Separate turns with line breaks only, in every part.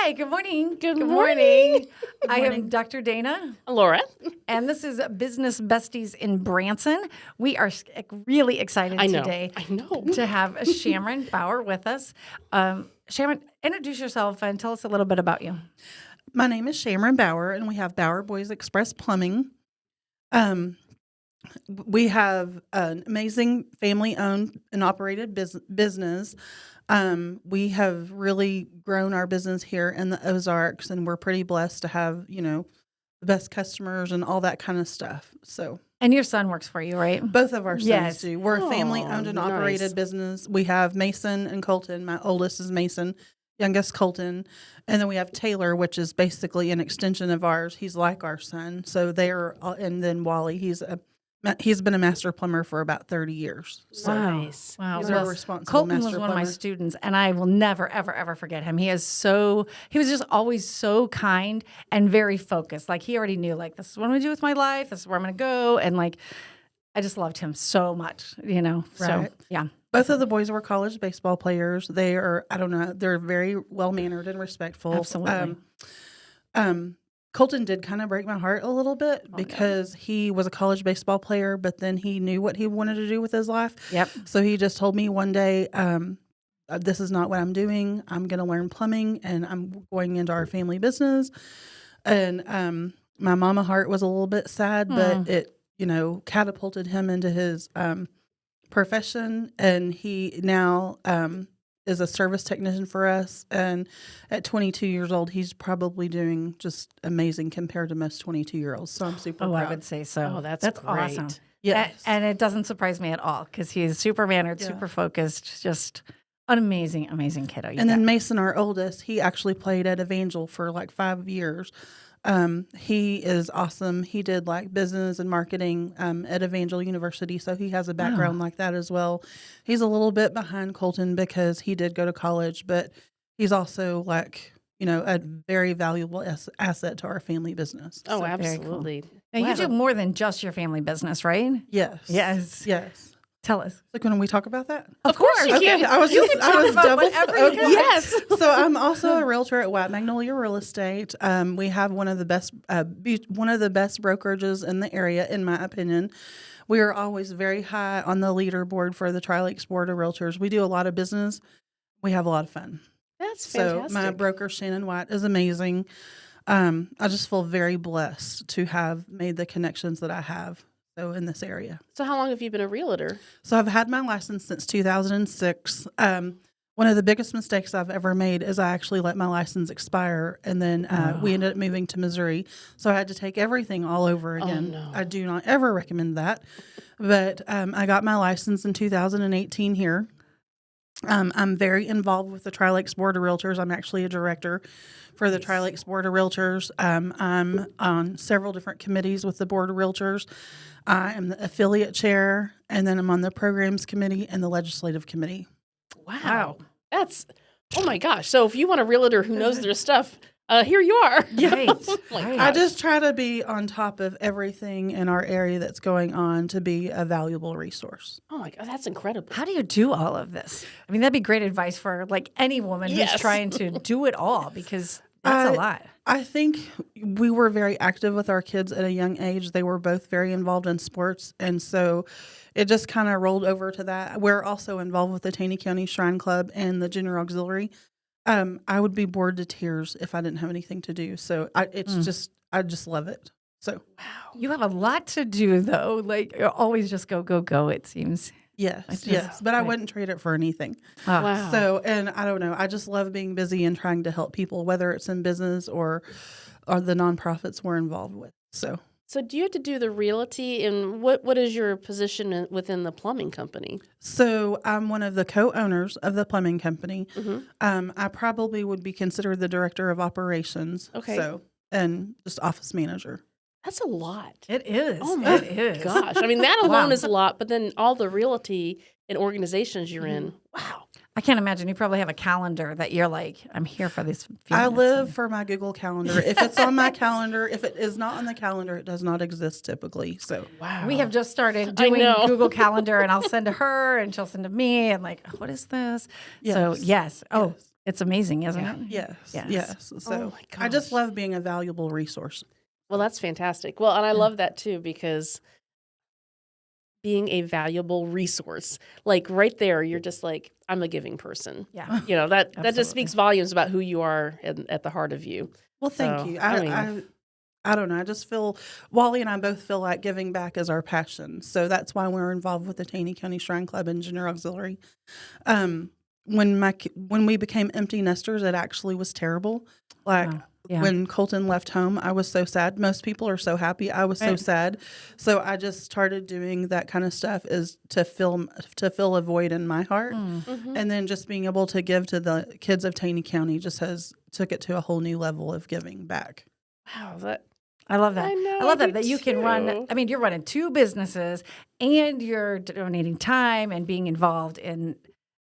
Hi, good morning.
Good morning.
I am Dr. Dana,
Laura.
and this is Business Besties in Branson. We are really excited today to have Shamron Baur with us. Shamron, introduce yourself and tell us a little bit about you.
My name is Shamron Baur, and we have Baur Boys Express Plumbing. We have an amazing family-owned and operated business. We have really grown our business here in the Ozarks, and we're pretty blessed to have, the best customers and all that kind of stuff. So,
And your son works for you, right?
both of our sons do. We're a
Oh,
family-owned and operated
nice.
business. We have Mason and Colton. My oldest is Mason, youngest Colton. And then we have Taylor, which is basically an extension of ours. He's like our son. So and then Wally, he's been a master plumber for about 30 years. So
Nice.
Wow.
he's our responsible
Colton
master
was one of my
plumber.
students, and I will never, ever, ever forget him. He was just always so kind and very focused. Like, he already knew, like, this is what I'm going to do with my life. This is where I'm going to go. And, like, I just loved him so much, So,
Right.
yeah.
Both of the boys were college baseball players. They are, I don't know, they're very well-mannered and respectful.
Absolutely.
Colton did kind of break my heart a little bit because he was a college baseball player, but then he knew what he wanted to do with his life.
Yep.
So he just told me one day, this is not what I'm doing. I'm going to learn plumbing, and I'm going into our family business. And my mama heart was a little bit sad, but it, catapulted him into his profession, and he now is a service technician for us. And at 22 years old, he's probably doing just amazing compared to most 22-year-olds. So I'm super proud.
I would say so.
Oh, that's great.
awesome.
Yes.
And it doesn't surprise me at all because he's super mannered, super focused, just an amazing, amazing kiddo.
And then Mason, our oldest, he actually played at Evangel for like 5 years. He is awesome. He did like business and marketing at Evangel University, so he has a background like that as well. He's a little bit behind Colton because he did go to college, but he's also like, a very valuable asset to our family business.
Oh,
So very cool.
absolutely.
Now, you do more than just your family business, right?
Yes.
Yes.
Yes.
Tell us.
Like, when we talk about that?
Of course you
Okay,
can.
I was double.
whatever you want.
Yes.
So I'm also a realtor at White Magnolia Real Estate. We have one of the best brokerages in the area, in my opinion. We are always very high on the leaderboard for the Tri-Lakes Board of Realtors. We do a lot of business. We have a lot of fun.
That's
So
fantastic.
my broker, Shannon White, is amazing. I just feel very blessed to have made the connections that I have in this area.
So how long have you been a realtor?
So I've had my license since 2006. One of the biggest mistakes I've ever made is I actually let my license expire, and then we ended up moving to Missouri. So I had to take everything all over again.
no.
I do not ever recommend that. But I got my license in 2018 here. I'm very involved with the Tri-Lakes Board of Realtors. I'm actually a director for the Tri-Lakes Board of Realtors. I'm on several different committees with the Board of Realtors. I am the affiliate chair, and then I'm on the programs committee and the legislative committee.
Wow. That's, oh my gosh. So if you want a realtor who knows their stuff, here you are.
Right.
Oh my
Right.
gosh.
I just try to be on top of everything in our area that's going on to be a valuable resource.
Oh my God, that's incredible.
How do you do all of this? I mean, that'd be great advice for like any woman who's
Yes.
trying to do it all, because that's a lot.
I think we were very active with our kids at a young age. They were both very involved in sports, and so it just kind of rolled over to that. We're also involved with the Taney County Shrine Club and the Junior Auxiliary. I would be bored to tears if I didn't have anything to do. So I just love it. So
You have a lot to do, though. Like, you always just go, go, go, it seems.
yes, but I wouldn't trade it for anything.
Wow.
So, and I don't know, I just love being busy and trying to help people, whether it's in business or the nonprofits we're involved with.
So do you have to do the realty, and what is your position within the plumbing company?
So I'm one of the co-owners of the plumbing company.
Mm-hmm.
I probably would be considered the director of operations.
Okay.
So, and just office manager.
That's a lot.
It is.
Oh my
It is.
gosh. I mean, that alone
Wow.
is a lot, but then all the realty and organizations you're in. Wow.
I can't imagine. You probably have a calendar that you're like, I'm here for this.
I live for my Google Calendar. If it's on my calendar, if it is not on the calendar, it does not exist typically. So
Wow.
We have just started
I
doing
know.
Google Calendar, and I'll send to her, and she'll send to me, and like, what is this? So
Yes.
yes. Oh,
Yes.
it's amazing, isn't it?
Yes.
Yes.
Yes. So
my
I just
gosh.
love being a valuable resource.
Well, that's fantastic. Well, and I love that too, because being a valuable resource, like right there, you're just like, I'm a giving person.
Yeah.
You know, that just
Absolutely.
speaks volumes about who you are at the heart of you.
Well, thank
So,
you.
I mean-
I don't know. I just feel Wally and I both feel like giving back is our passion. So that's why we're involved with the Taney County Shrine Club and Junior Auxiliary. When we became empty nesters, it actually was terrible. Like
Wow. Yeah.
when Colton left home, I was so sad. Most people are so happy. I was so
Right.
sad. So I just started doing that kind of stuff is to fill a void in my heart.
Mhm.
And then just being able to give to the kids of Taney County just took it to a whole new level of giving back.
Wow, that
I love that.
I know,
I love
I
that
do
you can run.
too.
I mean, you're running 2 businesses and you're donating time and being involved in.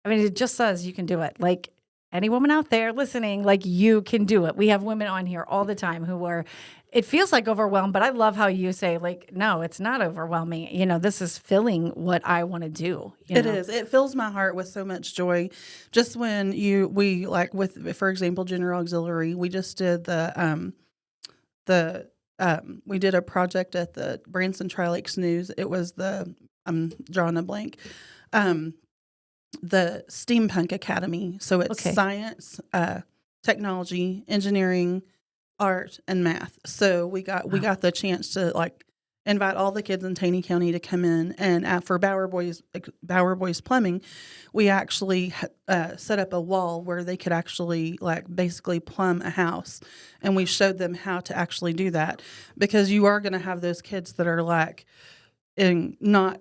I mean, it just says you can do it. Like any woman out there listening, like you can do it. We have women on here all the time who are. It feels like overwhelmed, but I love how you say, like, no, it's not overwhelming. You know, this is filling what I want to do.
It is. It fills my heart with so much joy. Just when we like with, for example, Junior Auxiliary, we just did we did a project at the Branson Tri-Lakes News. It was I'm drawing a blank, the Steampunk Academy. So it's
Okay.
science, technology, engineering, art, and math. So we got the chance to like invite all the kids in Taney County to come in, and for Baur Boys Plumbing, we actually set up a wall where they could actually like basically plumb a house, and we showed them how to actually do that, because you are going to have those kids that are like in not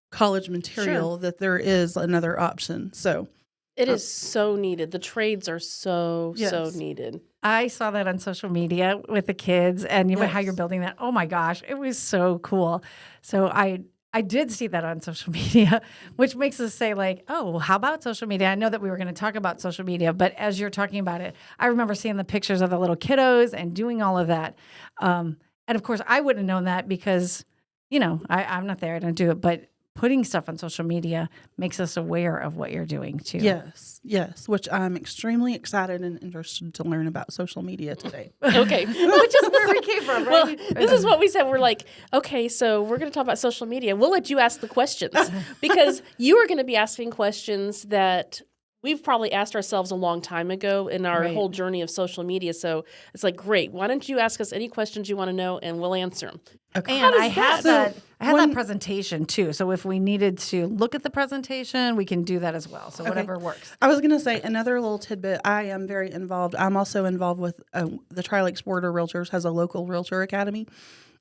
college material, that there is another option. So
it is so needed. The trades are so
Yes.
needed.
I saw that on social media with the kids and how you're
Yes.
building that. Oh my gosh, it was so cool. So I did see that on social media, which makes us say like, oh, well, how about social media? I know that we were going to talk about social media, but as you're talking about it, I remember seeing the pictures of the little kiddos and doing all of that. And of course, I wouldn't have known that because, I'm not there. I don't do it. But putting stuff on social media makes us aware of what you're doing too.
yes, which I'm extremely excited and interested to learn about social media today.
Okay.
Which is where we came from,
Well,
right?
this is what we said. We're like, okay, so we're going to talk about social media. We'll let you ask the questions because you are going to be asking questions that we've probably asked ourselves a long time ago in our
Right.
whole journey of social media. So it's like, great. Why don't you ask us any questions you want to know and we'll answer them.
Okay.
And
does
I had
that-
I had that presentation too. So if we needed to look at the presentation, we can do that as well. So whatever works.
I was going to say another little tidbit. I am very involved. I'm also involved with the Tri-Lakes Board of Realtors has a local realtor academy,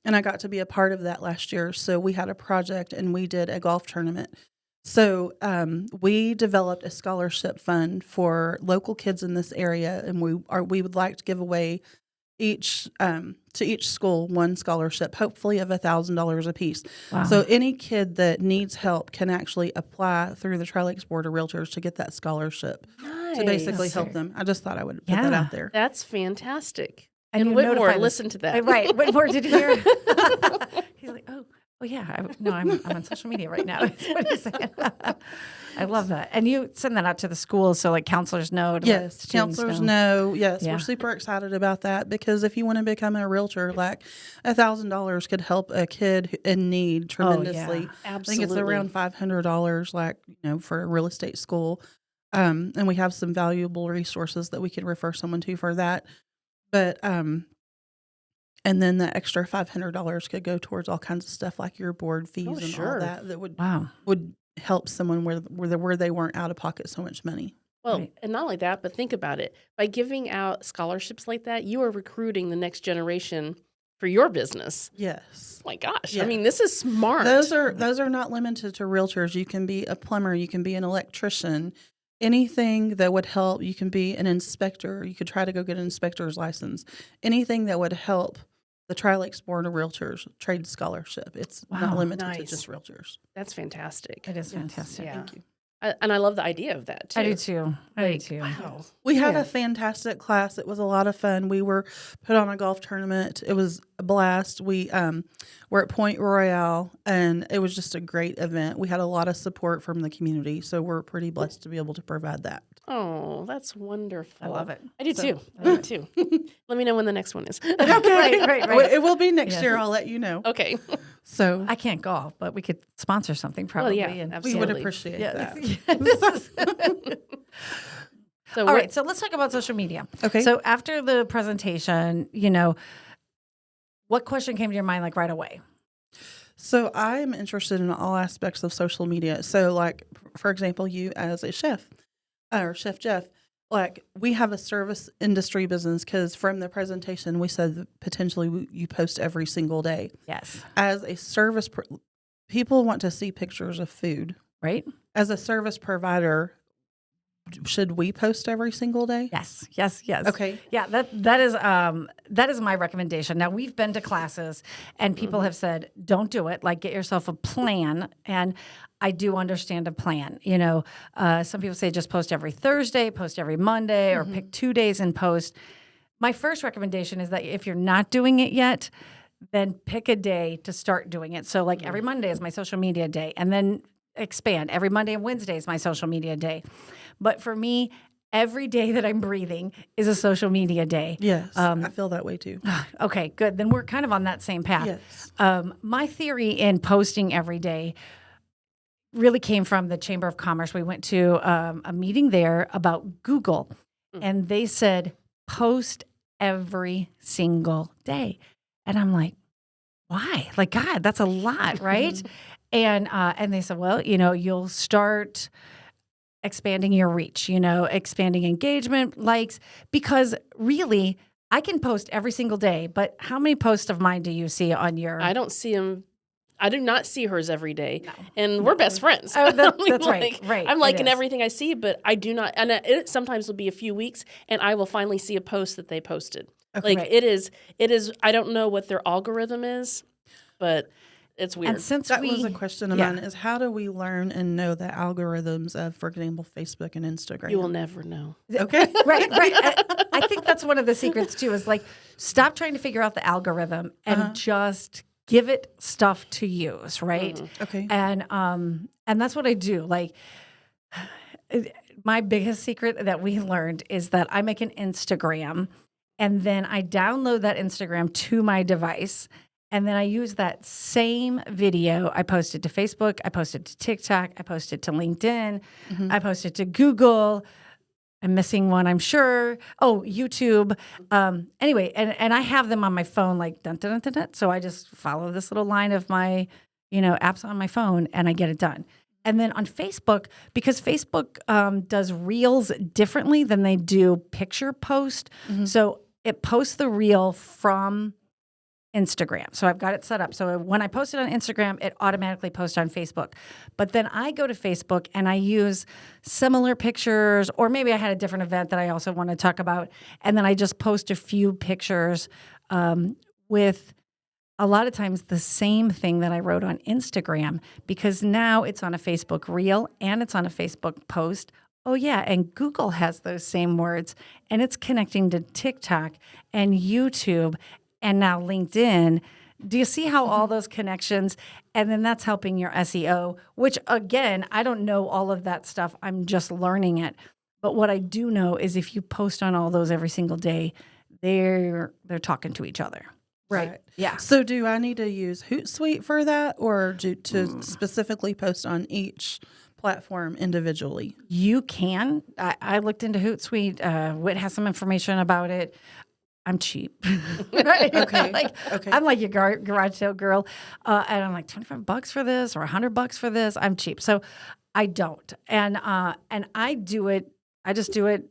and I got to be a part of that last year. So we had a project and we did a golf tournament. So we developed a scholarship fund for local kids in this area, and we would like to give away to each school one scholarship, hopefully of $1,000 a piece.
Wow.
So any kid that needs help can actually apply through the Tri-Lakes Board of Realtors to get that scholarship to basically help them. I just thought I would put that
Yeah.
out there.
That's fantastic.
And
And
you
Whitmore,
notified us.
listen to that.
Right. Whitmore, did you hear? He's like, oh yeah. I'm on social media right now. That's what he's saying. I love that. And you send that out to the schools so like counselors know. To let
Yes,
students
counselors know. Yes,
Yeah.
we're super excited about that because if you want to become a realtor, like $1,000 could help a kid in need tremendously. I think it's
Absolutely.
around $500, like for a real estate school. And we have some valuable resources that we could refer someone to for that. But and then the extra $500 could go towards all kinds of stuff like your board fees and
sure.
all that
Wow.
would help someone where they weren't out of pocket so much money.
Well,
Right.
and not only that, but think about it. By giving out scholarships like that, you are recruiting the next generation for your business.
Yes.
My gosh.
Yeah.
I mean, this is smart.
Those are not limited to realtors. You can be a plumber, you can be an electrician, anything that would help. You can be an inspector. You could try to go get an inspector's license. Anything that would help the Tri-Lakes Board of Realtors trade scholarship. It's not
Wow,
limited to
nice.
just realtors.
That's fantastic.
It is
Yes.
fantastic.
Yeah.
Thank you.
And I love the idea of that too.
I do too. I do
Like,
too.
wow.
We had
Yeah.
a fantastic class. It was a lot of fun. We were put on a golf tournament. It was a blast. We were at Point Royale, and it was just a great event. We had a lot of support from the community, so we're pretty blessed to be able to provide that.
Oh, that's wonderful.
I love it.
I do
So-
too. I do too. Let me know when the next one is.
Right.
It will be next
Yes.
year. I'll let you know.
Okay.
So
I can't golf, but we could sponsor something probably.
yeah,
and-
we would
absolutely.
appreciate
Yeah.
that.
So
All
we're-
right, so let's talk about social media.
Okay.
So after the presentation, what question came to your mind like right away?
So I'm interested in all aspects of social media. So, like, for example, you as a chef, or Chef Jeff, like, we have a service industry business because from the presentation, we said that potentially you post every single day.
Yes.
As a service, people want to see pictures of food.
Right?
As a service provider, should we post every single day?
Yes.
Okay.
Yeah, that is my recommendation. Now we've been to classes and people have said, don't do it. Like, get yourself a plan. And I do understand a plan. Some people say just post every Thursday, post every Monday, or pick 2 days and post. My first recommendation is that if you're not doing it yet, then pick a day to start doing it. So like every Monday is my social media day, and then expand. Every Monday and Wednesday is my social media day. But for me, every day that I'm breathing is a social media day.
Yes. I feel that way too.
Okay, good. Then we're kind of on that same path.
Yes.
My theory in posting every day really came from the Chamber of Commerce. We went to a meeting there about Google, and they said, post every single day. And I'm like, why? Like, God, that's a lot, right? And they said, well, you'll start expanding your reach, expanding engagement, likes, because really I can post every single day, but how many posts of mine do you see on your?
I don't see him. I do not see hers every day, and we're best friends.
Oh, that's
Like,
right.
I'm
It
liking
is.
everything I see, but I do not. And it sometimes will be a few weeks, and I will finally see a post that they posted.
Okay.
Like, it is. I don't know what their algorithm is, but it's weird.
And since
That was a question of
yeah.
mine is how do we learn and know the algorithms of, for example, Facebook and Instagram?
You will never know.
Okay.
right. I think that's one of the secrets too, is like, stop trying to figure out the algorithm and just give it stuff to use, right?
Okay.
And that's what I do. Like, my biggest secret that we learned is that I make an Instagram, and then I download that Instagram to my device, and then I use that same video. I post it to Facebook, I post it to TikTok, I post it to LinkedIn, I post it to Google. I'm missing one, I'm sure. Oh, YouTube. Anyway, and I have them on my phone, like dun, dun, dun, dun, dun. So I just follow this little line of my, apps on my phone, and I get it done. And then on Facebook, because Facebook does reels differently than they do picture post, so it posts the reel from Instagram. So I've got it set up. So when I post it on Instagram, it automatically posts on Facebook. But then I go to Facebook and I use similar pictures, or maybe I had a different event that I also want to talk about. And then I just post a few pictures with a lot of times the same thing that I wrote on Instagram, because now it's on a Facebook reel and it's on a Facebook post. Oh, yeah. And Google has those same words, and it's connecting to TikTok and YouTube and now LinkedIn. Do you see how all those connections, and then that's helping your SEO, which again, I don't know all of that stuff. I'm just learning it. But what I do know is if you post on all those every single day, they're talking to each other.
Right.
Yeah.
So do I need to use Hootsuite for that, or to specifically post on each platform individually?
You can. I looked into Hootsuite. Whit has some information about it. I'm cheap. Right?
Okay. Okay.
I'm like your garage sale girl. And I'm like, $25 for this or $100 for this. I'm cheap. So I don't. And I do it. I just do it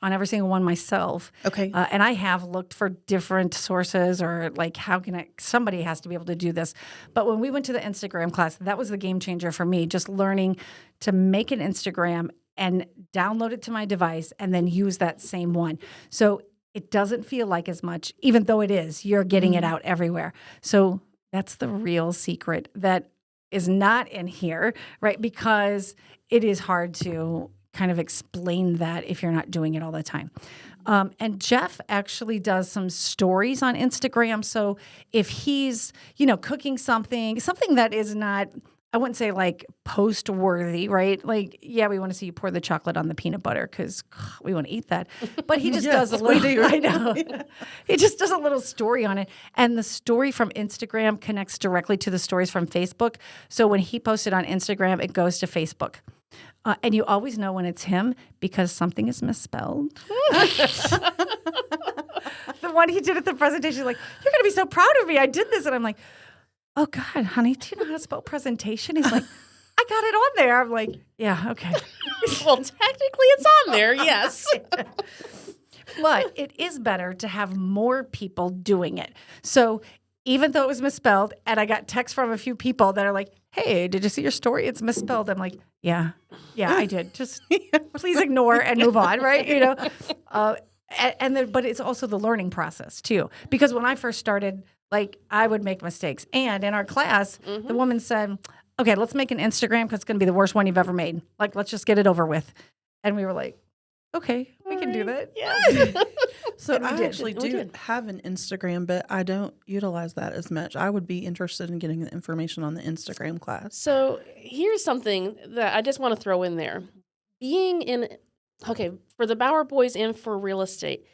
on every single one myself.
Okay.
And I have looked for different sources, or like, somebody has to be able to do this. But when we went to the Instagram class, that was the game changer for me, just learning to make an Instagram and download it to my device and then use that same one. So it doesn't feel like as much, even though it is, you're getting it out everywhere. So that's the real secret, that is not in here, right? Because it is hard to kind of explain that if you're not doing it all the time. And Jeff actually does some stories on Instagram. So if he's, cooking something that is not, I wouldn't say like post worthy, right? Like, yeah, we want to see you pour the chocolate on the peanut butter because we want to eat that. But he just does a little, I know. He just does a little story on it. And the story from Instagram connects directly to the stories from Facebook. So when he posted on Instagram, it goes to Facebook. And you always know when it's him because something is misspelled. The one he did at the presentation, like, you're going to be so proud of me. I did this. And I'm like, oh, God, honey, do you know how to spell presentation? He's like, I got it on there. I'm like, yeah, okay.
Well, technically it's on there, yes.
But it is better to have more people doing it. So even though it was misspelled, and I got texts from a few people that are like, hey, did you see your story? It's misspelled. I'm like, yeah, I did. Just please ignore and move on, right? But it's also the learning process too. Because when I first started, like, I would make mistakes. And in our class, the woman said, okay, let's make an Instagram because it's going to be the worst one you've ever made. Like, let's just get it over with. And we were like, okay, we can do that.
Yeah.
So I actually do have an Instagram, but I don't utilize that as much. I would be interested in getting the information on the Instagram class.
So here's something that I just want to throw in there. For the Baur Boys and for real estate,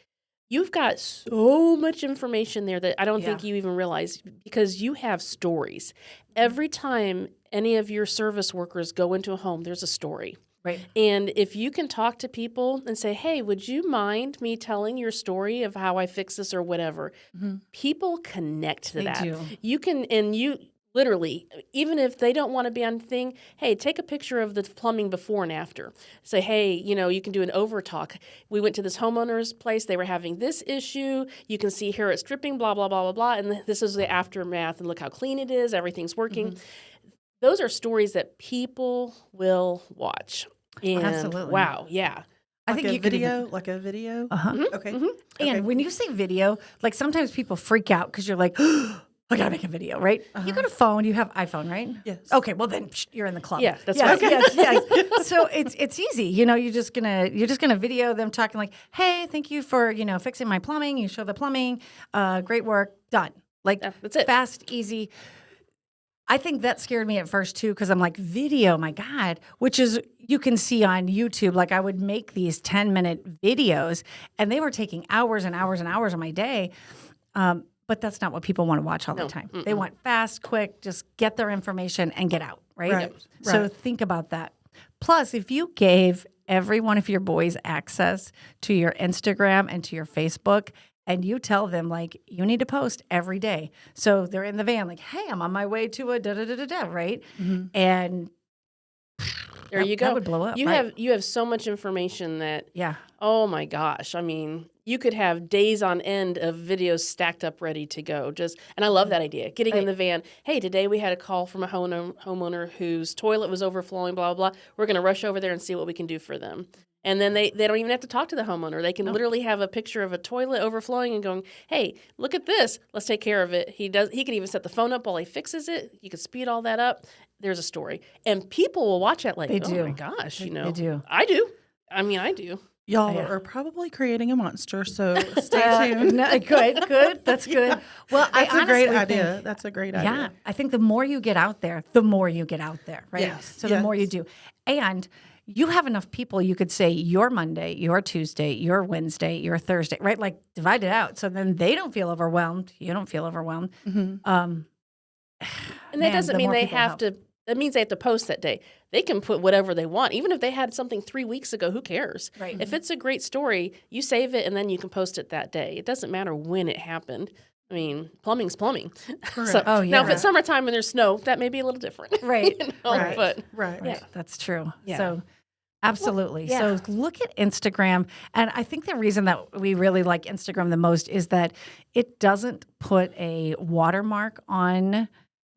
you've got so much information there that I don't think you even realize because you have stories. Every time any of your service workers go into a home, there's a story.
Right.
And if you can talk to people and say, hey, would you mind me telling your story of how I fix this or whatever? People connect to that.
Do.
You can, and you literally, even if they don't want to be on the thing, hey, take a picture of the plumbing before and after. Say, hey, you can do an over talk. We went to this homeowner's place. They were having this issue. You can see here it's dripping, blah, blah, blah, blah, blah. And this is the aftermath. And look how clean it is. Everything's working. Those are stories that people will watch. And
absolutely.
Wow, yeah.
I think you could even,
like a video.
Okay.
Okay.
And when you say video, like sometimes people freak out because you're like, oh, I gotta make a video, right? You got a phone, you have iPhone, right?
Yes.
Okay, well then you're in the club.
Yeah, that's
yes,
right.
Yes. So it's easy. You're just gonna video them talking like, hey, thank you for fixing my plumbing. You show the plumbing, great work, done. Like
that's it.
Fast, easy. I think that scared me at first too, because I'm like, video, my God, which is, you can see on YouTube, like I would make these 10-minute videos and they were taking hours and hours and hours of my day. But that's not what people want to watch all the time. They want fast, quick, just get their information and get out, right?
Right.
So think about that. Plus, if you gave every one of your boys access to your Instagram and to your Facebook, and you tell them, like, you need to post every day. So they're in the van, like, hey, I'm on my way to a da-da-da-da-da, right? And
there you go.
That would blow up,
You
right?
have so much information that,
Yeah.
oh my gosh. I mean, you could have days on end of videos stacked up ready to go. And I love that idea. Getting in the van. Hey, today we had a call from a homeowner whose toilet was overflowing, blah, blah, blah. We're going to rush over there and see what we can do for them. And then they don't even have to talk to the homeowner. They can literally have a picture of a toilet overflowing and going, hey, look at this. Let's take care of it. He can even set the phone up while he fixes it. You can speed all that up. There's a story. And people will watch that like,
They
oh
do.
my gosh,
They do.
I do. I mean, I do.
Y'all are probably creating a monster, so stay tuned.
Good. That's good. Well,
That's
I
a great
honestly
idea.
think-
That's a great idea.
Yeah, I think the more you get out there, the more you get out there, right?
Yes,
So the more you
yes.
do. And you have enough people, you could say your Monday, your Tuesday, your Wednesday, your Thursday, right? Like divide it out. So then they don't feel overwhelmed. You don't feel overwhelmed.
And that doesn't mean they have to. That means they have to post that day. They can put whatever they want. Even if they had something 3 weeks ago, who cares?
Right.
If it's a great story, you save it and then you can post it that day. It doesn't matter when it happened. I mean, plumbing's plumbing. So,
Oh,
now, if
yeah.
it's summertime and there's snow, that may be a little different.
Right.
Right.
But
Right.
Right. That's true.
Yeah.
So absolutely.
Well, yeah.
So look at Instagram. And I think the reason that we really like Instagram the most is that it doesn't put a watermark on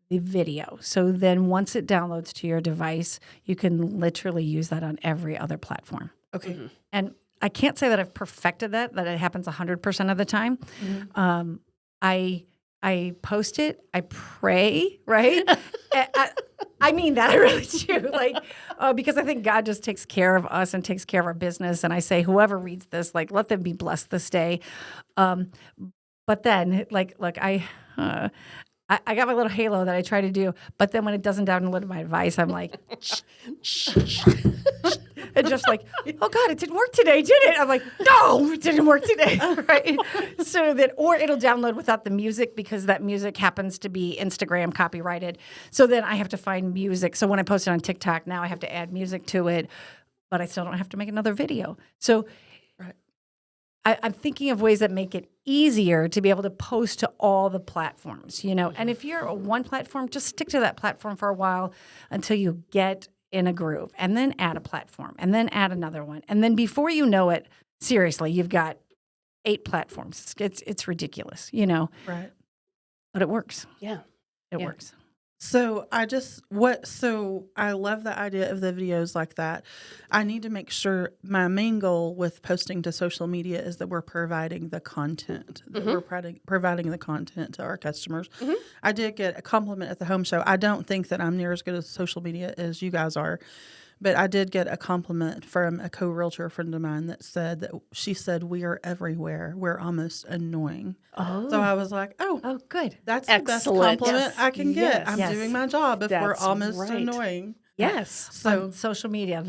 the video. So then once it downloads to your device, you can literally use that on every other platform.
Okay.
And I can't say that I've perfected that it happens 100% of the time. I I post it, I pray, right? I mean that, I really do. Like, because I think God just takes care of us and takes care of our business. And I say, whoever reads this, like, let them be blessed this day. But then, like, look, I got my little halo that I try to do, but then when it doesn't download my advice, I'm like, and just like, oh God, it didn't work today, did it? I'm like, no, it didn't work today, right? So that, or it'll download without the music because that music happens to be Instagram copyrighted. So then I have to find music. So when I post it on TikTok, now I have to add music to it, but I still don't have to make another video. So I'm thinking of ways that make it easier to be able to post to all the platforms, you know. And if you're on one platform, just stick to that platform for a while until you get in a groove, and then add a platform, and then add another one. And then before you know it, seriously, you've got 8 platforms. It's ridiculous, you know.
Right.
But it works.
Yeah.
It works.
So I love the idea of the videos like that. I need to make sure my main goal with posting to social media is that we're providing the content, that we're providing the content to our customers. I did get a compliment at the home show. I don't think that I'm near as good at social media as you guys are, but I did get a compliment from a co-realtor friend of mine she said, we are everywhere. We're almost annoying.
Oh.
So I was like, oh,
good.
that's the best
Excellent.
compliment I can get.
Yes.
I'm
Yes.
doing my job if we're
That's
almost
right.
annoying.
Yes.
So,
On social media,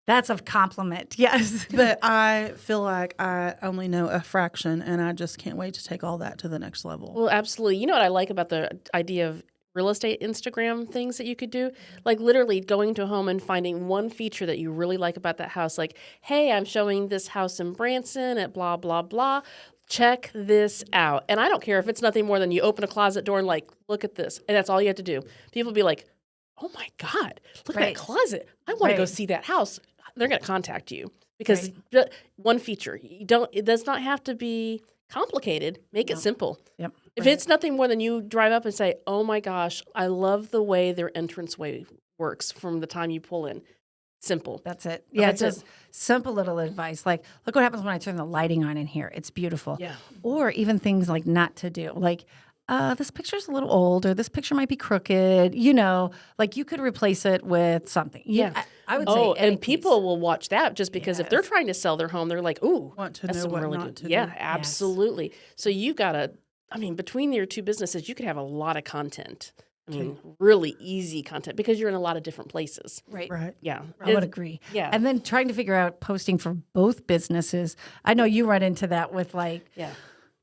that's a compliment. Yes.
but I feel like I only know a fraction, and I just can't wait to take all that to the next level.
Well, absolutely. You know what I like about the idea of real estate Instagram things that you could do? Like literally going to a home and finding one feature that you really like about that house. Like, hey, I'm showing this house in Branson at blah, blah, blah. Check this out. And I don't care if it's nothing more than you open a closet door and like, look at this. And that's all you have to do. People be like, oh my God, look at that closet. I want to go see that house. They're going to contact you because one feature. It does not have to be complicated. Make it simple.
Yep.
If it's nothing more than you drive up and say, oh my gosh, I love the way their entranceway works from the time you pull in. Simple.
That's it. Yeah,
That's
just simple little advice. Like, look what happens when I turn the lighting on in here. It's beautiful.
Yeah.
Or even things like not to do. Like, this picture's a little old, or this picture might be crooked. You know, like you could replace it with something. I would say.
Oh,
any
and people will watch that just because if they're trying to sell their home, they're like, ooh,
Want to
that's
know
some
what
really
not
good.
to
Yeah,
do.
absolutely. So you've got to, between your two businesses, you could have a lot of content. Really easy content because you're in a lot of different places.
Right.
Yeah.
I would agree.
Yeah.
And then trying to figure out posting for both businesses. I know you run into that with like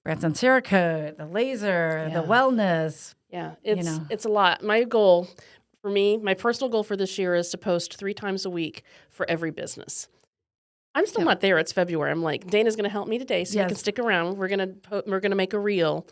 Branson Cerakote, the laser, the wellness.
Yeah. It's a lot. My goal for me, my personal goal for this year is to post 3 times a week for every business. I'm still not there. It's February. I'm like, Dana's going to help me today so you can stick around. We're going to make a reel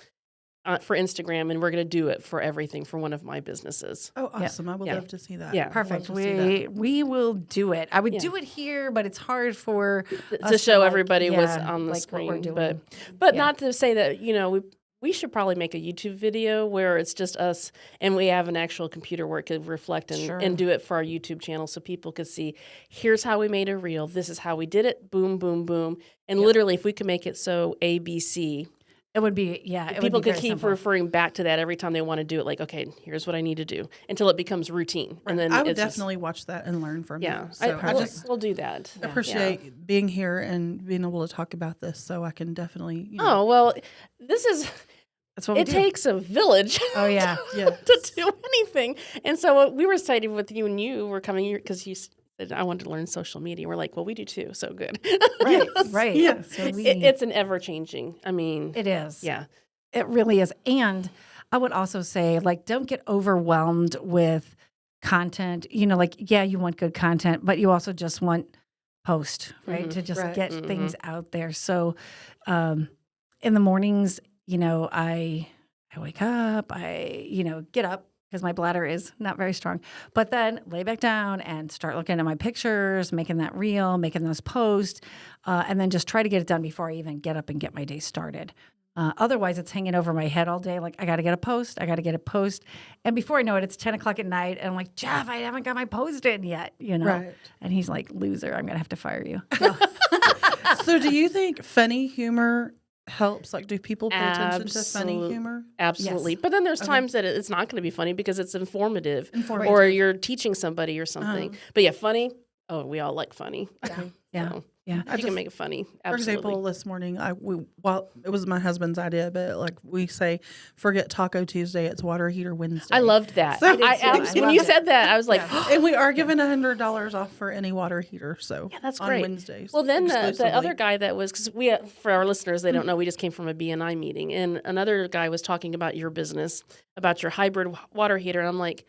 for Instagram, and we're going to do it for everything for one of my businesses.
Oh, awesome. I would love to see that.
Yeah.
Perfect. We will do it. I would do it here, but it's hard for us
to show
like,
everybody what's on the
like
screen.
what we're doing.
But not to say that, we should probably make a YouTube video where it's just us and we have an actual computer where it could reflect and do it for our YouTube channel so people could see, here's how we made a reel. This is how we did it. Boom, boom, boom. And literally, if we could make it so ABC,
it would be,
people could keep
simple.
referring back to that every time they want to do it. Like, okay, here's what I need to do until it becomes routine. And then
I would definitely watch that and learn from you. So
we'll do that.
appreciate being here and being able to talk about this so I can definitely,
Oh, well, this is...
That's what we do.
takes a village
Oh, yeah.
to do anything. And so we were excited with you and you were coming here because you said, I wanted to learn social media. We're like, well, we do too. So good.
Right.
Yeah.
So
It's an ever-changing.
it is.
Yeah.
It really is. And I would also say, like, don't get overwhelmed with content. Like, you want good content, but you also just want post, right? To just get things out there. So in the mornings, I wake up, get up because my bladder is not very strong, but then lay back down and start looking at my pictures, making that reel, making those posts, and then just try to get it done before I even get up and get my day started. Otherwise, it's hanging over my head all day. Like, I got to get a post. I got to get a post. And before I know it, it's 10 o'clock at night. And I'm like, Jeff, I haven't got my post in yet,
Right.
And he's like, loser, I'm going to have to fire you.
So do you think funny humor helps? Like, do people pay attention to funny humor?
Absolutely.
Yes.
But then there's times that it's not going to be funny because it's informative,
Informative.
or you're teaching somebody or something. But yeah, funny. Oh, we all like funny.
Yeah.
So
Yeah.
you can make it funny.
For
Absolutely.
example, this morning, well, it was my husband's idea, but like we say, forget Taco Tuesday, it's Water Heater Wednesday.
I loved that.
So-
When you said that, I was like,
And we are giving $100 off for any water heater. So
that's
on
great.
Wednesdays.
Well, then the
exclusively.
other guy that was, because we, for our listeners, they don't know, we just came from a BNI meeting, and another guy was talking about your business, about your hybrid water heater. And I'm like,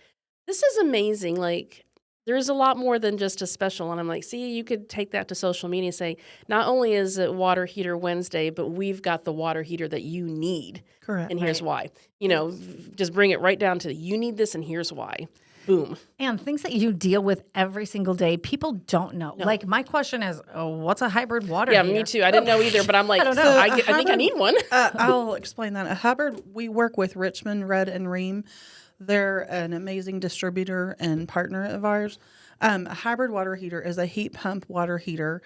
this is amazing. Like, there's a lot more than just a special. And I'm like, see, you could take that to social media and say, not only is it Water Heater Wednesday, but we've got the water heater that you need.
Correct.
And here's why. You know, just bring it right down to you need this and here's why. Boom.
And things that you deal with every single day, people don't know. Like, my question is, what's a hybrid water heater?
Me too. I didn't know either, but I'm like,
I don't know.
I think I need one.
I'll explain that. A hybrid, we work with Richmond, Red, and Ream. They're an amazing distributor and partner of ours. A hybrid water heater is a heat pump water heater.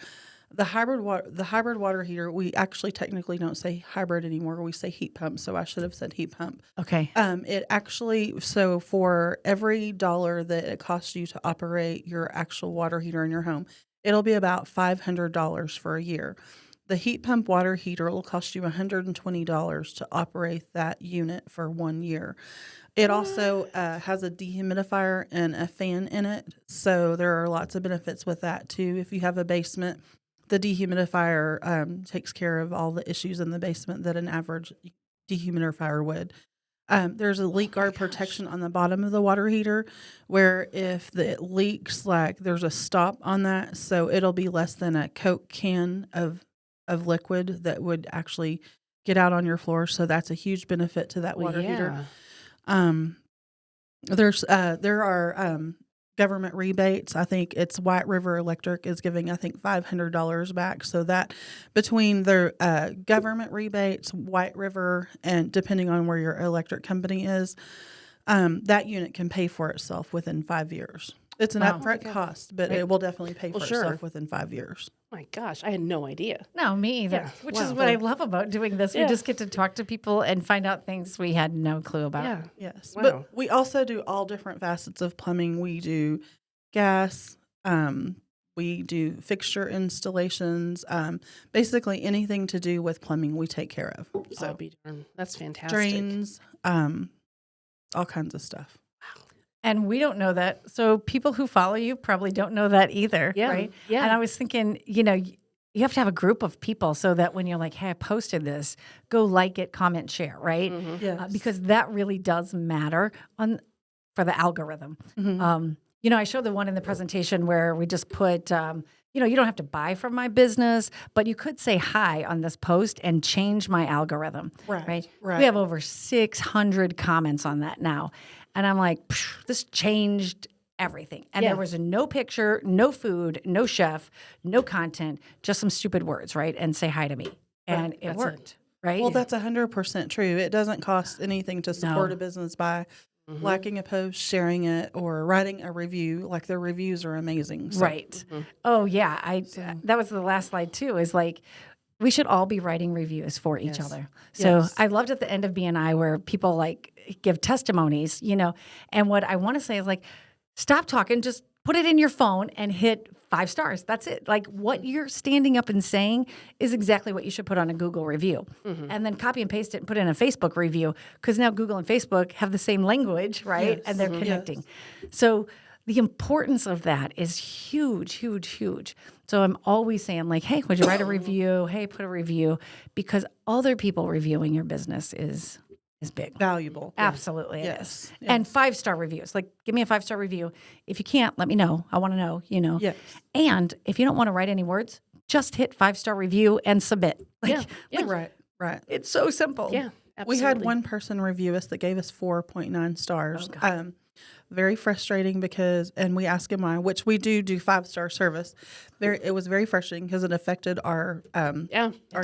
The hybrid water heater, we actually technically don't say hybrid anymore. We say heat pump, so I should have said heat pump.
Okay.
It actually, so for every dollar that it costs you to operate your actual water heater in your home, it'll be about $500 for a year. The heat pump water heater will cost you $120 to operate that unit for 1 year. It also has a dehumidifier and a fan in it, so there are lots of benefits with that too. If you have a basement, the dehumidifier takes care of all the issues in the basement that an average dehumidifier would. There's a leak guard protection on the bottom of the water heater, where if it leaks, like there's a stop on that, so it'll be less than a Coke can of liquid that would actually get out on your floor. So that's a huge benefit to that water heater. There are government rebates. I think it's White River Electric is giving, I think, $500 back. So that between the government rebates, White River, and depending on where your electric company is, that unit can pay for itself within 5 years. It's an upfront cost, but it will definitely pay for itself within 5 years.
My gosh, I had no idea.
No, me either.
Yeah.
Which is what I love about doing this.
Yeah.
We just get to talk to people and find out things we had no clue about.
Yeah.
Yes.
Wow.
But we also do all different facets of plumbing. We do gas, we do fixture installations, basically anything to do with plumbing we take care of. So
I'll be darned. That's fantastic.
drains, all kinds of stuff.
And we don't know that. So people who follow you probably don't know that either.
Yeah.
Right?
Yeah.
And I was thinking, you have to have a group of people so that when you're like, hey, I posted this, go like it, comment, share, right?
Yes.
Because that really does matter for the algorithm. I showed the one in the presentation where we just put, you don't have to buy from my business, but you could say hi on this post and change my algorithm.
Right.
We have over 600 comments on that now. And I'm like, this changed everything. And there was no picture, no food, no chef, no content, just some stupid words, right? And say hi to me. And it worked, right?
Well, that's 100% true. It doesn't cost anything to support a business by liking a post, sharing it, or writing a review. Like, their reviews are amazing. So.
Right. Oh, yeah. That was the last slide, too, is like, we should all be writing reviews for each other. So I loved at the end of BNI where people like give testimonies, and what I want to say is like, stop talking, just put it in your phone and hit 5 stars. That's it. Like, what you're standing up and saying is exactly what you should put on a Google review. And then copy and paste it and put it in a Facebook review, because now Google and Facebook have the same language, right?
Yes.
And they're connecting. So the importance of that is huge, huge, huge. So I'm always saying, like, hey, would you write a review? Hey, put a review, because other people reviewing your business is big.
Valuable.
Absolutely, it
Yes.
is. And 5-star reviews. Like, give me a 5-star review. If you can't, let me know. I want to know,
Yes.
And if you don't want to write any words, just hit 5-star review and submit. Like,
Right.
it's so simple.
Yeah. Absolutely.
We had one person review us that gave us 4.9 stars. Very frustrating and we asked him why, which we do 5-star service. It was very frustrating because it affected our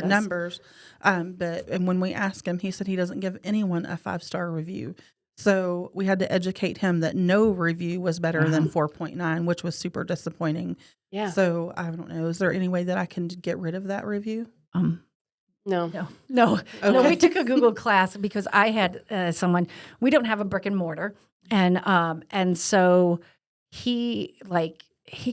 numbers. But when we asked him, he said he doesn't give anyone a 5-star review. So we had to educate him that no review was better than 4.9, which was super disappointing.
Yeah.
So I don't know. Is there any way that I can get rid of that review?
No.
No. We took a Google class because I had someone. We don't have a brick and mortar, and so he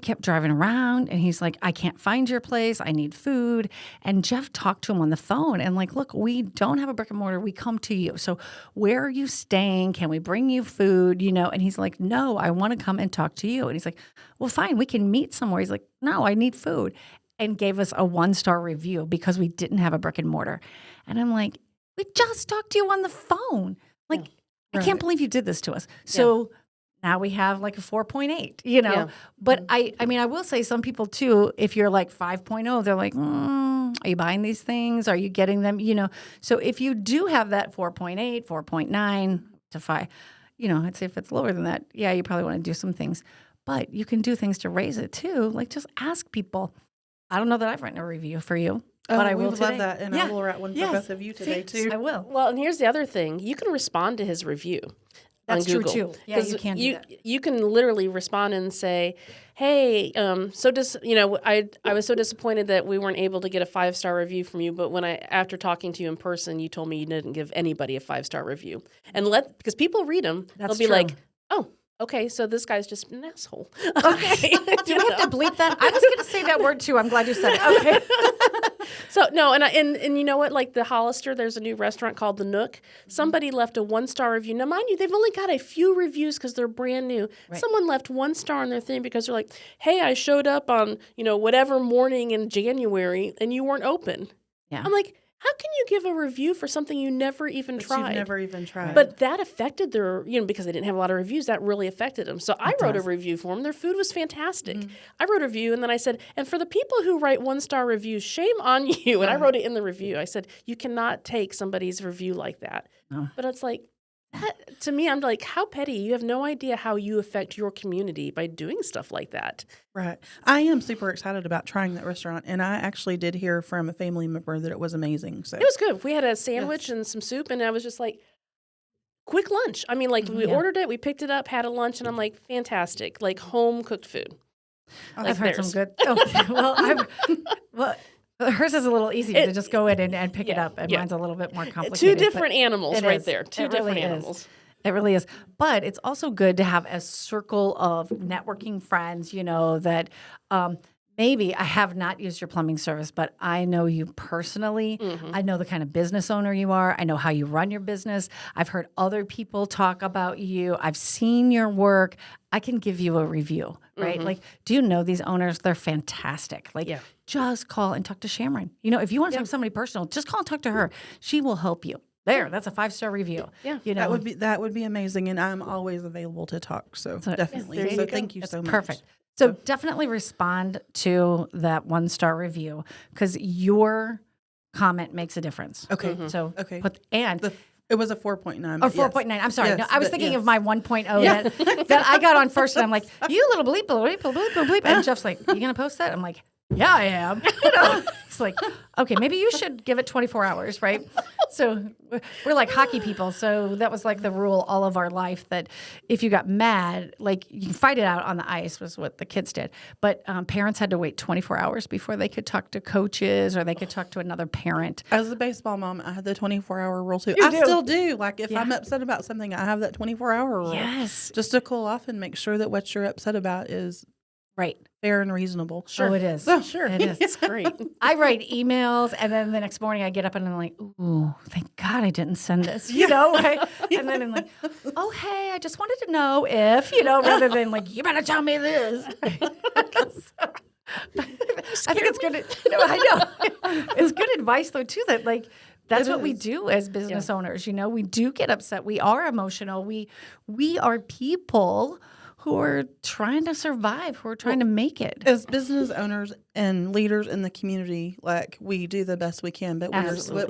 kept driving around, and he's like, I can't find your place. I need food. And Jeff talked to him on the phone, and like, look, we don't have a brick and mortar. We come to you. So where are you staying? Can we bring you food? And he's like, no, I want to come and talk to you. And he's like, well, fine, we can meet somewhere. He's like, no, I need food. And gave us a 1-star review because we didn't have a brick and mortar. And I'm like, we just talked to you on the phone. Like, I can't believe you did this to us. So now we have like a 4.8,
Yeah.
But I mean, I will say some people too, if you're like 5.0, they're like, are you buying these things? Are you getting them? So if you do have that 4.8, 4.9 to 5, I'd say if it's lower than that, you probably want to do some things. But you can do things to raise it too. Like just ask people. I don't know that I've written a review for you, but I will
would
today.
love that, and I will write one for both of you today too.
I will.
Well, and here's the other thing. You can respond to his review
That's
on
true
Google.
too. Yeah, you can do that.
You can literally respond and say, hey, I was so disappointed that we weren't able to get a 5-star review from you, but after talking to you in person, you told me you didn't give anybody a 5-star review. And because people read them, they'll be like, oh, okay, so this guy's just an asshole.
Okay. Do we have to bleep that? I was going to say that word too. I'm glad you said it. Okay.
So no, and you know what? Like the Hollister, there's a new restaurant called The Nook. Somebody left a 1-star review. Now, mind you, they've only got a few reviews because they're brand new. Right. Someone left 1 star on their thing because they're like, "Hey, I showed up on whatever morning in January and you weren't open."
Yeah.
I'm like, how can you give a review for something you never even tried?
You've never even tried.
But that affected their, because they didn't have a lot of reviews, that really affected them. So I wrote a review for them. Their food was fantastic. Mm-hmm. I wrote a review, and then I said, and for the people who write 1-star reviews, shame on you. And I wrote it in the review. I said, you cannot take somebody's review like that. No. But it's like, to me, I'm like, how petty. You have no idea how you affect your community by doing stuff like that.
Right. I am super excited about trying that restaurant, and I actually did hear from a family member that it was amazing. So
it was good. We had a sandwich and some soup, and I was just like, quick lunch. I mean, like we ordered it, we picked it up, had a lunch, and I'm like, fantastic, like home cooked food.
I've heard some good. Well, hers is a little easier to just go in and pick it up, and mine's a little bit more complicated.
2 different animals right there. 2 different
really
animals.
It really is. But it's also good to have a circle of networking friends, that maybe I have not used your plumbing service, but I know you personally. Mm-hmm. I know the kind of business owner you are. I know how you run your business. I've heard other people talk about you. I've seen your work. I can give you a review, right? Mm-hmm. Like, do you know these owners? They're fantastic. Like, just call and talk to Shamron. If you want to talk to somebody personal, just call and talk to her. She will help you. There, that's a 5-star review. Yeah,
that would be amazing, and I'm always available to talk. So definitely. So thank you so much.
Perfect. So definitely respond to that 1-star review because your comment makes a difference.
Okay. Mm-hmm.
So
it was a 4.9.
Or 4.9. I'm sorry. Yes, no, I was thinking of my 1.0 that I got on first, and I'm like, you little bleep, bleep, bleep, bleep, bleep. And Jeff's like, you going to post that? I'm like, yeah, I am. It's like, okay, maybe you should give it 24 hours, right? So we're like hockey people. So that was like the rule all of our life that if you got mad, like you can fight it out on the ice was what the kids did. But parents had to wait 24 hours before they could talk to coaches or they could talk to another parent.
As a baseball mom, I had the 24-hour rule too. I still do. Like if I'm upset about something, I have that 24-hour rule.
Yes.
Just to cool off and make sure that what you're upset about is
right.
fair and reasonable.
Sure. Oh, it is.
Sure.
It is.
It's great.
I write emails, and then the next morning I get up and I'm like, ooh, thank God I didn't send this, right? And then I'm like, oh, hey, I just wanted to know if, rather than like, you better tell me this. I think it's good. I know. It's good advice, though, too, that like, that's what we do as business owners. We do get upset. We are emotional. We are people who are trying to survive, who are trying to make it.
As business owners and leaders in the community, like we do the best we can, but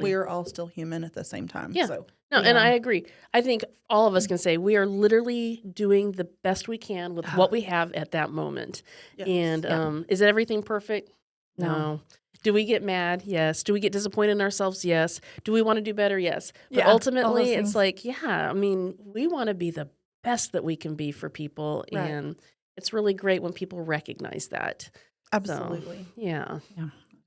we are all still human at the same time.
Yeah. So, and I agree. I think all of us can say we are literally doing the best we can with what we have at that moment. Yes. And is everything perfect? No. Do we get mad? Yes. Do we get disappointed in ourselves? Yes. Do we want to do better? Yes. But ultimately, it's like, we want to be the best that we can be for people, right. And it's really great when people recognize that.
Absolutely.
So, yeah.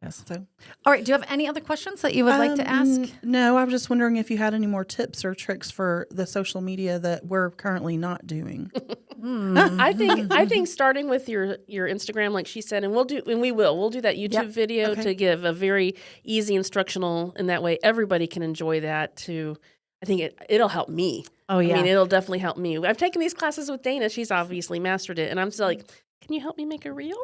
Yes.
So,
All right. Do you have any other questions that you would like to ask?
No, I was just wondering if you had any more tips or tricks for the social media that we're currently not doing.
I think starting with your Instagram, like she said, and we'll do that YouTube video
Okay.
to give a very easy instructional, and that way everybody can enjoy that too. I think it'll help me.
Oh, yeah.
I mean, it'll definitely help me. I've taken these classes with Dana. She's obviously mastered it, and I'm still like, can you help me make a reel?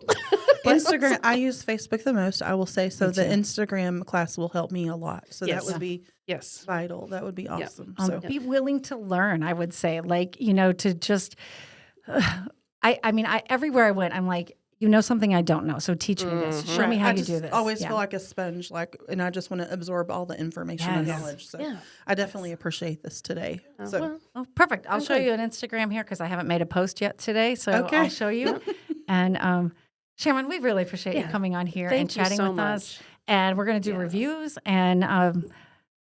Instagram, I use Facebook the most, I will say. So
Me
the
too.
Instagram class will help me a lot. So
Yes.
that would be
Yes.
vital. That would be awesome. So
Be willing to learn, I would say. Like, to just, I mean, everywhere I went, I'm like, something I don't know. So teach me this. Show me how
I
you
just
do this.
always
Yeah.
feel like a sponge, and I just want to absorb all the information and
Yes.
knowledge. So
Yeah.
I definitely appreciate this today. So
Well,
Oh, perfect. I'll show
Okay.
you an Instagram here because I haven't made a post yet today. So
Okay.
I'll show you. And Shamron, we really appreciate you
Yeah.
coming on here
Thank
and
you
chatting
so
with us.
much.
And we're going to do reviews.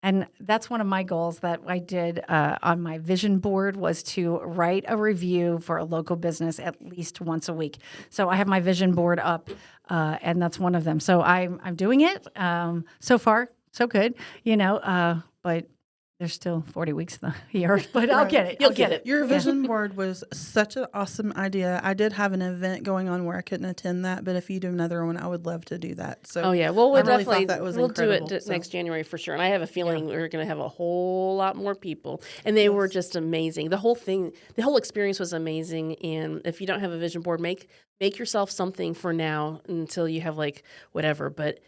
And that's one of my goals that I did on my vision board was to write a review for a local business at least once a week. So I have my vision board up, and that's one of them. So I'm doing it. So far, so good. But there's still 40 weeks in the year. But I'll get it.
You'll
I'll get
get
it.
your vision board was such an awesome idea. I did have an event going on where I couldn't attend that, but if you do another one, I would love to do that. So
Oh yeah, well we'll
I really thought
definitely
that was
we'll do
incredible,
it
so.
next January for sure. And I have a feeling we're going to have a whole lot more people, and they were just amazing. The whole experience was amazing. And if you don't have a vision board, make yourself something for now until you have like whatever. But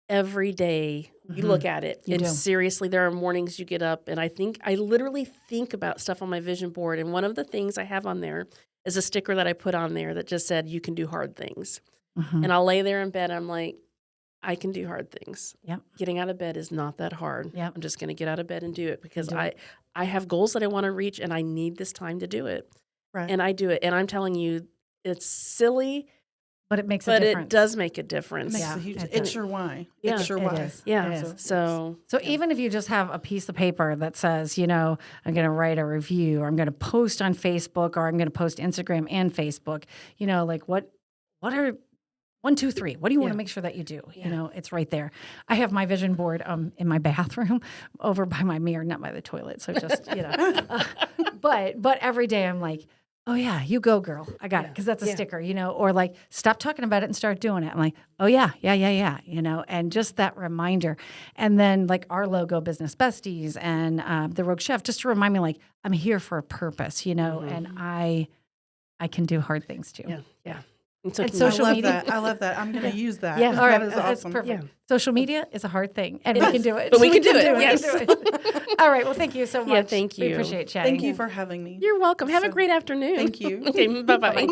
every day you look at it, and
do.
seriously, there are mornings you get up, and I literally think about stuff on my vision board. And one of the things I have on there is a sticker that I put on there that just said, "You can do hard things." And I'll lay there in bed. I'm like, I can do hard things.
Yep.
Getting out of bed is not that hard.
Yep.
I'm just going to get out of bed and do it because I have goals that I want to reach, and I need this time to do it.
Right.
And I do it. And I'm telling you, it's silly,
But it makes a
but
difference.
it does make a difference.
makes
Yeah,
a huge.
it
It's
does.
your why.
Yeah,
It's your
it
why.
is.
Yeah.
It is.
So
So even if you just have a piece of paper that says, I'm going to write a review, or I'm going to post on Facebook, or I'm going to post Instagram and Facebook, like what are 1, 2, 3? What do you want to make sure that you do? It's right there. I have my vision board in my bathroom over by my mirror, not by the toilet. So just, but every day I'm like, oh yeah, you go girl. I got it. Cause that's a sticker, or like stop talking about it and start doing it. I'm like, oh yeah, and just that reminder. And then like our logo, Business Besties, and the Rogue Chef, just to remind me like I'm here for a purpose, and I can do hard things too.
yeah, yeah. And so
And
can
social
I love
media.
that. I love that. I'm going to use that.
Yeah.
All right,
That is
that's
awesome.
perfect.
Yeah.
Social media is a hard thing, and we can do it.
But we can do it,
We
yes.
can do it. All right. Well, thank you so much.
Yeah, thank
We
you.
appreciate chatting.
Thank you for having me.
You're welcome. Have a great afternoon.
Thank you.
Okay, bye-bye.